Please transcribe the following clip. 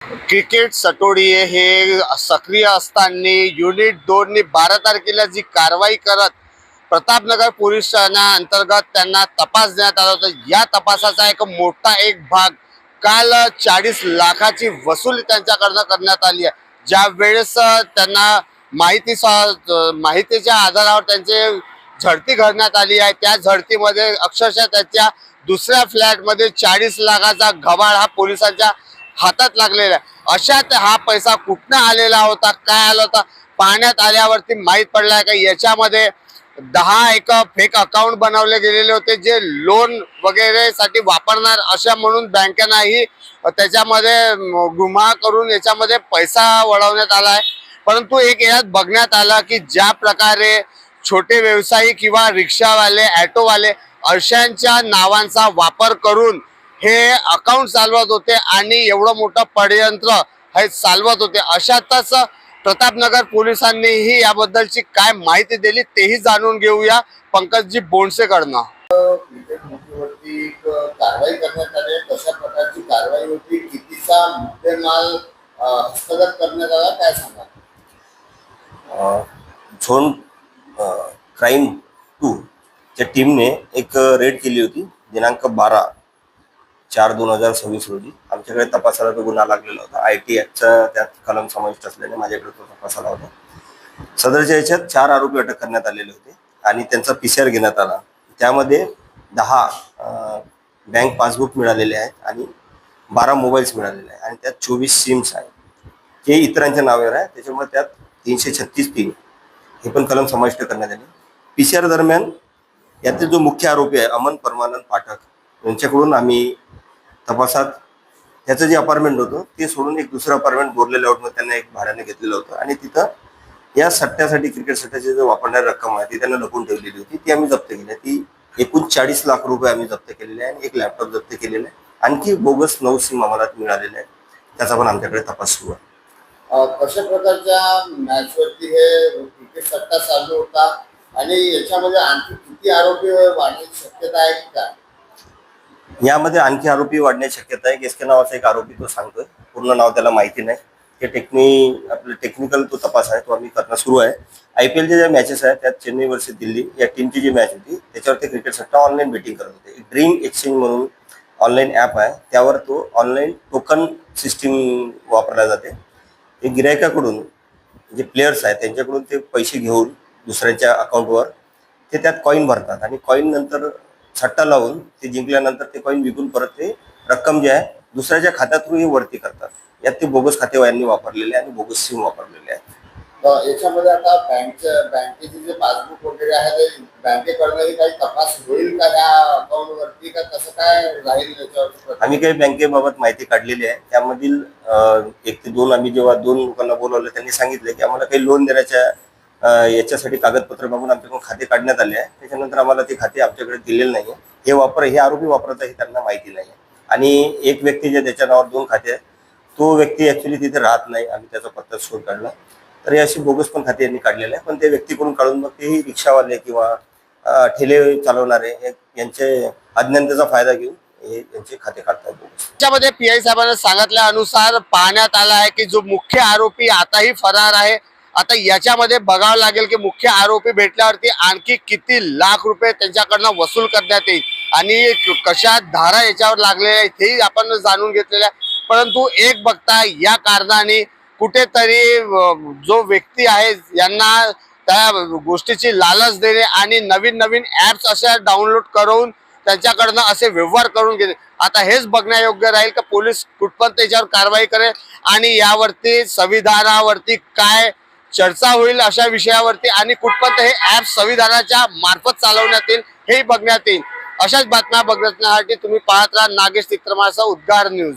Cricket सटोडी हे सक्रिय असताना युनिट 2 नी 12 तारखेला जी कारवाई करत प्रतापनगर पोलीस ठाण्या अंतर्गत त्यांना तपास देण्यात आला होता। या तपासाचा एक मोठा भाग काल 40 लाखाची वसुली त्यांच्याकडनं करण्यात आली आहे। ज्या वेळेस त्यांना माहितीच्या आधारावर त्यांचे झडती घडण्यात आली आहे, त्या झडतीमध्ये अक्षरशः त्याच्या दुसऱ्या फ्लॅटमध्ये 40 लाखाचा घबाड हा पोलिसांच्या हातात लागलेला आहे। अशात हा पैसा कुठनं आलेला होता, काय आला होता, पाहण्यात आल्यावरती माहीत पडलं आहे का याच्यामध्ये 10 फेक अकाउंट बनवले गेलेले होते, जे लोन वगैरे साठी वापरणार अशा म्हणून बँकांनाही त्याच्यामध्ये गुन्हा करून याच्यामध्ये पैसा वळवण्यात आला आहे। परंतु यात बघण्यात आलं की ज्या प्रकारे छोटे व्यवसायी किंवा रिक्षावाले, ऑटोवाले अशांच्या नावांचा वापर करून हे अकाउंट चालवत होते आणि एवढं मोठं षडयंत्र हे चालवत होते। अशातच प्रतापनगर पोलिसांनीही याबद्दलची काय माहिती दिली तेही जाणून घेऊया पंकजजी बोंडसेकडनं। कारवाई करण्यात आली, कशा प्रकारची कारवाई होती, कितीचा मुद्देमाल हस्तगत करण्यात आला, काय सांगा? झोन क्राईम 2 च्या टीमने एक रेड केली होती दिनांक 12/4/2026 रोजी। आमच्याकडे तपासाला तो गुन्हा लागलेला होता। IT ॲक्टचा त्यात कलम समाविष्ट असल्याने माझ्याकडे तो तपासाला होता। सदरच्या याच्यात 4 आरोपी अटक करण्यात आलेले होते आणि त्यांचा PCR घेण्यात आला। त्यामध्ये 10 बँक पासबुक मिळालेले आहेत आणि 12 मोबाईल्स मिळालेले आहेत आणि त्यात 24 सिम्स आहेत, जे इतरांच्या नावावर आहे। त्याच्यामुळे त्यात 336(3) हे पण कलम समाविष्ट करण्यात आले। PCR दरम्यान यातील जो मुख्य आरोपी आहे अमन परमानंद पाठक यांच्याकडून आम्ही तपासात त्याचं जे अपार्टमेंट होतं ते सोडून एक दुसरं अपार्टमेंट बोरले लेआउटमध्ये त्यांना एक भाड्याने घेतलेलं होतं आणि तिथं या सट्ट्यासाठी, क्रिकेट सट्ट्याची जो वापरणारी रक्कम आहे ती त्यांना लपून ठेवलेली होती, ती आम्ही जप्त केली आहे। ती एकूण 40 लाख रुपये आम्ही जप्त केलेले आहे आणि एक लॅपटॉप जप्त केलेला आहे। आणखी बोगस 9 सिम आम्हाला मिळालेले आहेत, त्याचा पण आमच्याकडे तपास सुरू आहे। कशा प्रकारच्या मॅचवरती हे क्रिकेट सट्टा चालू होता आणि याच्यामध्ये आणखी किती आरोपी वाढण्याची शक्यता आहे का? यामध्ये आणखी आरोपी वाढण्याची शक्यता आहे। एसके नावाचा एक आरोपी तो सांगतोय, पूर्ण नाव त्याला माहिती नाही। ते आपलं टेक्निकल तो तपास आहे, तो आम्ही करणं सुरू आहे। IPLच्या ज्या मॅचेस आहेत त्यात चेन्नई वर्सेस दिल्ली या टीमची जी मॅच होती त्याच्यावर ते क्रिकेट सट्टा ऑनलाईन बेटिंग करत होते। ड्रीम एक्सचेंज म्हणून ऑनलाईन ॲप आहे, त्यावर तो ऑनलाईन टोकन सिस्टीम वापरला जाते। ते गिरायकाकडून जे प्लेयर्स आहेत त्यांच्याकडून ते पैसे घेऊन दुसऱ्याच्या अकाउंटवर ते त्यात कॉईन भरतात आणि कॉईन नंतर सट्टा लावून ते जिंकल्यानंतर ते कॉईन विकून परत ते रक्कम जी आहे दुसऱ्याच्या खात्यात थ्रू वरती करतात। यात ते बोगस खातेवाल्यांनी वापरलेले आणि बोगस सिम वापरलेले आहेत। याच्यामध्ये आता बँकेचे जे पासबुक वगैरे आहे ते बँकेकडूनही काही तपास होईल का या अकाउंटवरती, का कसं काय राहील याच्यावर? आम्ही काही बँकेबाबत माहिती काढलेली आहे। त्यामधील 1 ते 2 आम्ही जेव्हा 2 लोकांना बोलवलं त्यांनी सांगितलं की आम्हाला काही लोन देण्याच्या याच्यासाठी कागदपत्र मागून आमच्याकडून खाते काढण्यात आले आहे। त्याच्यानंतर आम्हाला ते खाते आमच्याकडे दिलेले नाही आहे। हे आरोपी वापरत आहे त्यांना माहिती नाही आहे आणि एक व्यक्ती जे त्याच्या नावावर 2 खाते आहेत तो व्यक्ती ऍक्च्युली तिथे राहत नाही। आम्ही त्याचा पत्ता शोध काढला तर अशी बोगस पण खाते यांनी काढलेले आहे, पण त्या व्यक्तीकडून काढून मग तेही रिक्षावाले किंवा ठेले चालवणारे यांचे अज्ञानतेचा फायदा घेऊन हे यांचे खाते काढतात बोगस। त्याच्यामध्ये PI साहेबांना सांगितल्यानुसार पाहण्यात आला आहे की जो मुख्य आरोपी आताही फरार आहे। आता याच्यामध्ये बघावं लागेल की मुख्य आरोपी भेटल्यावरती आणखी किती लाख रुपये त्यांच्याकडनं वसूल करण्यात येईल आणि कशा धारा याच्यावर लागलेल्या आहेत हेही आपण जाणून घेतलेलं आहे। परंतु एक बघता या कारणाने कुठेतरी जो व्यक्ती आहे यांना त्या गोष्टीची लालच देणे आणि नवीन ॲप्स अशा डाउनलोड करून त्यांच्याकडनं असे व्यवहार करून घेणे। आता हेच बघण्यायोग्य राहील का पोलीस कुठपर्यंत त्याच्यावर कारवाई करेल आणि यावरती संविधानावरती काय चर्चा होईल अशा विषयावरती आणि कुठपर्यंत हे ॲप संविधानाच्या मार्फत चालवण्यात येईल हेही बघण्यात येईल। अशाच बातम्या बघण्यासाठी तुम्ही पाहत राहा नागेश चित्रमाळचा उद्गार न्यूज।